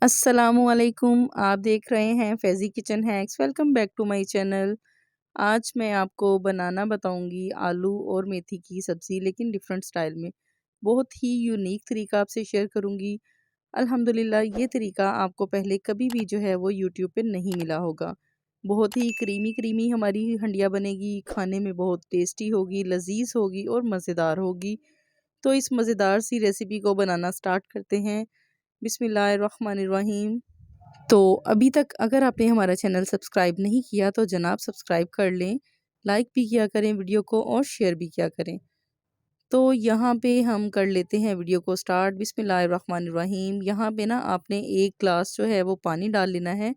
अस्सलामुअलैकुम। आप देख रहे हैं Faizy kitchen hacks. Welcome back to my channel. आज मैं आपको बनाना बताऊंगी आलू और मेथी की सब्ज़ी, लेकिन डिफरेंट स्टाइल में। बहुत ही यूनिक तरीका आपसे शेयर करूंगी। अल्हम्दुलिल्लाह ये तरीका आपको पहले कभी भी जो है वो यूट्यूब पे नहीं मिला होगा। बहुत ही क्रीमी क्रीमी हमारी हंडिया बनेगी, खाने में बहुत टेस्टी होगी, लजीज होगी और मज़ेदार होगी। तो इस मज़ेदार सी रेसिपी को बनाना स्टार्ट करते हैं। बिस्मिल्लाहिर्रहमानिर्रहीम। तो अभी तक अगर आपने हमारा चैनल सब्सक्राइब नहीं किया तो जनाब सब्सक्राइब कर लें, लाइक भी किया करें वीडियो को और शेयर भी किया करें। तो यहाँ पे हम कर लेते हैं वीडियो को स्टार्ट। बिस्मिल्लाहिर्रहमानिर्रहीम। यहाँ पे ना आपने एक ग्लास जो है वो पानी डाल लेना है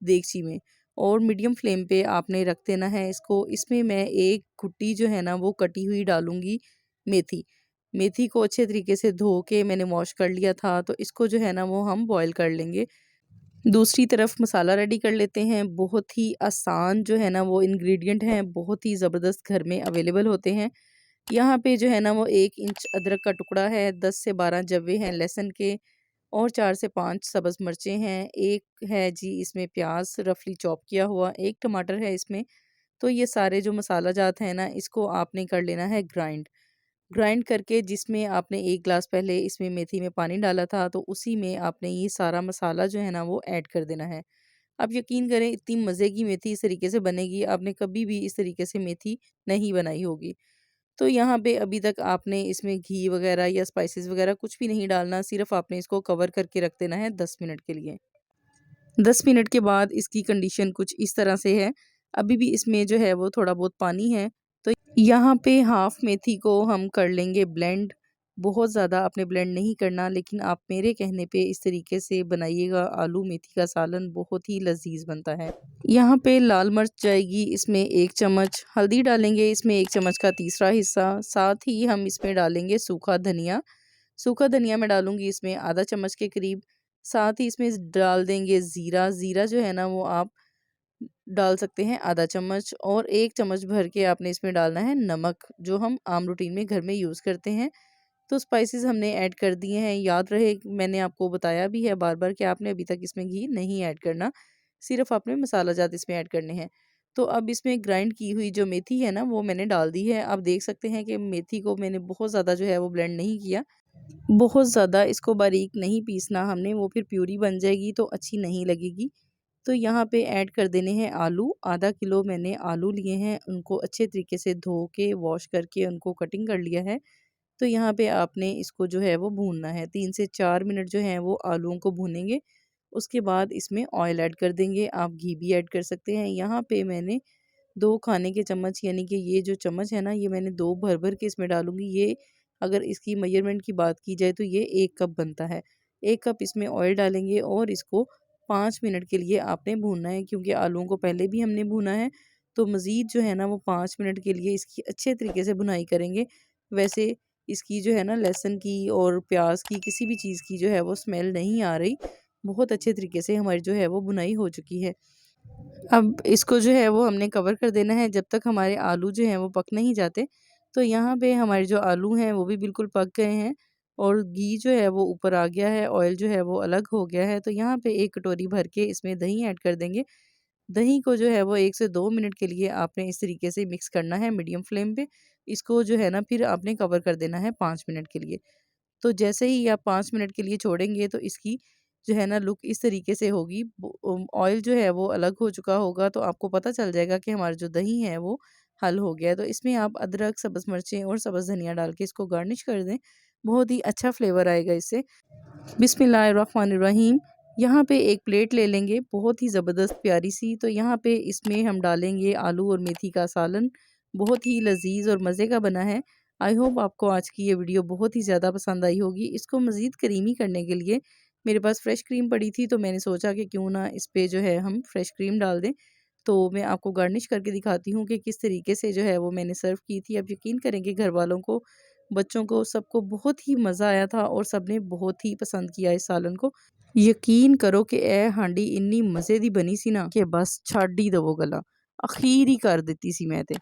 देगची में, और मीडियम फ्लेम पे आपने रख देना है इसको। इसमें मैं एक घुट्टी जो है ना वो कटी हुई डालूंगी मेथी। मेथी को अच्छे तरीके से धो के मैंने वॉश कर लिया था, तो इसको जो है ना वो हम बॉईल कर लेंगे। दूसरी तरफ मसाला रेडी कर लेते हैं। बहुत ही आसान जो है ना वो इंग्रेडिएंट हैं, बहुत ही ज़बरदस्त घर में अवेलेबल होते हैं। यहाँ पे जो है ना वो 1 इंच अदरक का टुकड़ा है, 10 से 12 जवे हैं लहसुन के, और 4 से 5 सब्ज़ मिर्चें हैं। एक है जी इसमें प्याज रफली चॉप किया हुआ, एक टमाटर है इसमें। तो ये सारे जो मसाला जात हैं ना इसको आपने कर लेना है ग्राइंड। ग्राइंड करके जिसमें आपने एक ग्लास पहले इसमें मेथी में पानी डाला था, तो उसी में आपने ये सारा मसाला जो है ना वो ऐड कर देना है। आप यकीन करें इतनी मज़े की मेथी इस तरीके से बनेगी, आपने कभी भी इस तरीके से मेथी नहीं बनाई होगी। तो यहाँ पे अभी तक आपने इसमें घी वगैरह या स्पाइसेस वगैरह कुछ भी नहीं डालना, सिर्फ आपने इसको कवर करके रख देना है 10 मिनट के लिए। 10 मिनट के बाद इसकी कंडीशन कुछ इस तरह से है। अभी भी इसमें जो है वो थोड़ा बहुत पानी है। तो यहाँ पे हाफ मेथी को हम कर लेंगे ब्लेंड। बहुत ज़्यादा आपने ब्लेंड नहीं करना, लेकिन आप मेरे कहने पे इस तरीके से बनाइएगा। आलू मेथी का सालन बहुत ही लजीज बनता है। यहाँ पे लाल मिर्च जाएगी इसमें 1 चम्मच, हल्दी डालेंगे इसमें 1 चम्मच का तीसरा हिस्सा। साथ ही हम इसमें डालेंगे सूखा धनिया। सूखा धनिया मैं डालूंगी इसमें आधा चम्मच के करीब। साथ ही इसमें डाल देंगे ज़ीरा। ज़ीरा जो है ना वो आप डाल सकते हैं आधा चम्मच, और 1 चम्मच भर के आपने इसमें डालना है नमक, जो हम आम रूटीन में घर में यूज़ करते हैं। तो स्पाइसेस हमने ऐड कर दिए हैं। याद रहे मैंने आपको बताया भी है बार बार कि आपने अभी तक इसमें घी नहीं ऐड करना, सिर्फ आपने मसाला जात इसमें ऐड करने हैं। तो अब इसमें ग्राइंड की हुई जो मेथी है ना वो मैंने डाल दी है। आप देख सकते हैं कि मेथी को मैंने बहुत ज़्यादा जो है वो ब्लेंड नहीं किया, बहुत ज़्यादा इसको बारीक नहीं पीसना हमने, वो फिर प्यूरी बन जाएगी तो अच्छी नहीं लगेगी। तो यहाँ पे ऐड कर देने हैं आलू। आधा किलो मैंने आलू लिए हैं, उनको अच्छे तरीके से धो के वॉश करके उनको कटिंग कर लिया है। तो यहाँ पे आपने इसको जो है वो भूनना है, 3 से 4 मिनट जो है वो आलूओं को भूनेंगे। उसके बाद इसमें ऑयल ऐड कर देंगे, आप घी भी ऐड कर सकते हैं। यहाँ पे मैंने 2 खाने के चम्मच, यानी कि ये जो चम्मच है ना ये मैंने 2 भर भर के इसमें डालूंगी। ये अगर इसकी मेजरमेंट की बात की जाए तो ये 1 कप बनता है। 1 कप इसमें ऑयल डालेंगे और इसको 5 मिनट के लिए आपने भूनना है, क्योंकि आलूओं को पहले भी हमने भूना है। तो मज़ीद जो है ना वो 5 मिनट के लिए इसकी अच्छे तरीके से भुनाई करेंगे। वैसे इसकी जो है ना लहसुन की और प्याज की किसी भी चीज़ की जो है वो स्मेल नहीं आ रही, बहुत अच्छे तरीके से हमारी जो है वो भुनाई हो चुकी है। अब इसको जो है वो हमने कवर कर देना है जब तक हमारे आलू जो हैं वो पक नहीं जाते। तो यहाँ पे हमारे जो आलू हैं वो भी बिल्कुल पक गए हैं, और घी जो है वो ऊपर आ गया है, ऑयल जो है वो अलग हो गया है। तो यहाँ पे 1 कटोरी भर के इसमें दही ऐड कर देंगे। दही को जो है वो 1 से 2 मिनट के लिए आपने इस तरीके से मिक्स करना है मीडियम फ्लेम पे। इसको जो है ना फिर आपने कवर कर देना है 5 मिनट के लिए। तो जैसे ही आप 5 मिनट के लिए छोड़ेंगे तो इसकी जो है ना लुक इस तरीके से होगी। ऑयल जो है वो अलग हो चुका होगा, तो आपको पता चल जाएगा कि हमारा जो दही है वो हल हो गया है। तो इसमें आप अदरक, सब्ज़ मिर्चें और सब्ज़ धनिया डाल के इसको गार्निश कर दें, बहुत ही अच्छा फ्लेवर आएगा इससे। बिस्मिल्लाहिर्रहमानिर्रहीम। यहाँ पे एक प्लेट ले लेंगे बहुत ही ज़बरदस्त प्यारी सी। तो यहाँ पे इसमें हम डालेंगे आलू और मेथी का सालन, बहुत ही लजीज और मज़े का बना है। आई होप आपको आज की ये वीडियो बहुत ही ज़्यादा पसंद आई होगी। इसको मज़ीद करीमी करने के लिए मेरे पास फ्रेश क्रीम पड़ी थी, तो मैंने सोचा कि क्यों ना इस पे जो है हम फ्रेश क्रीम डाल दें। तो मैं आपको गार्निश करके दिखाती हूँ कि किस तरीके से जो है वो मैंने सर्व की थी। आप यकीन करेंगे घर वालों को, बच्चों को, सबको बहुत ही मज़ा आया था और सबने बहुत ही पसंद किया इस सालन को। यकीन करो कि ए हांडी इन्नी मज़े दी बनी सी ना कि बस छड्ड ही दवो गला, अखीर ही कर ਦਿੱਤੀ ਸੀ मैं ਤੇ।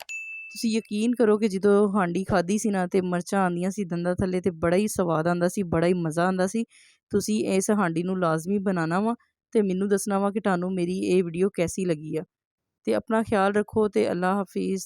ਤੁਸੀਂ ਯਕੀਨ ਕਰੋ ਕਿ ਜਦੋਂ ਹਾਂਡੀ ਖਾਧੀ ਸੀ ਨਾ ਤੇ ਮਿਰਚਾਂ ਆਂਦੀਆਂ ਸੀ ਦੰਦਾਂ ਥੱਲੇ, ਤੇ ਬੜਾ ਹੀ ਸਵਾਦ ਆਂਦਾ ਸੀ, ਬੜਾ ਹੀ ਮਜ਼ਾ ਆਂਦਾ ਸੀ। ਤੁਸੀਂ ਇਸ ਹਾਂਡੀ ਨੂੰ ਲਾਜ਼ਮੀ ਬਣਾਉਣਾ ਵਾ ਤੇ ਮੈਨੂੰ ਦੱਸਣਾ ਵਾ ਕਿ ਤੁਹਾਨੂੰ ਮੇਰੀ ਇਹ ਵੀਡੀਓ ਕੈਸੀ ਲੱਗੀ ਆ। ਤੇ ਆਪਣਾ ਖਿਆਲ ਰੱਖੋ ਤੇ ਅੱਲਾ ਹਾਫਿਜ਼।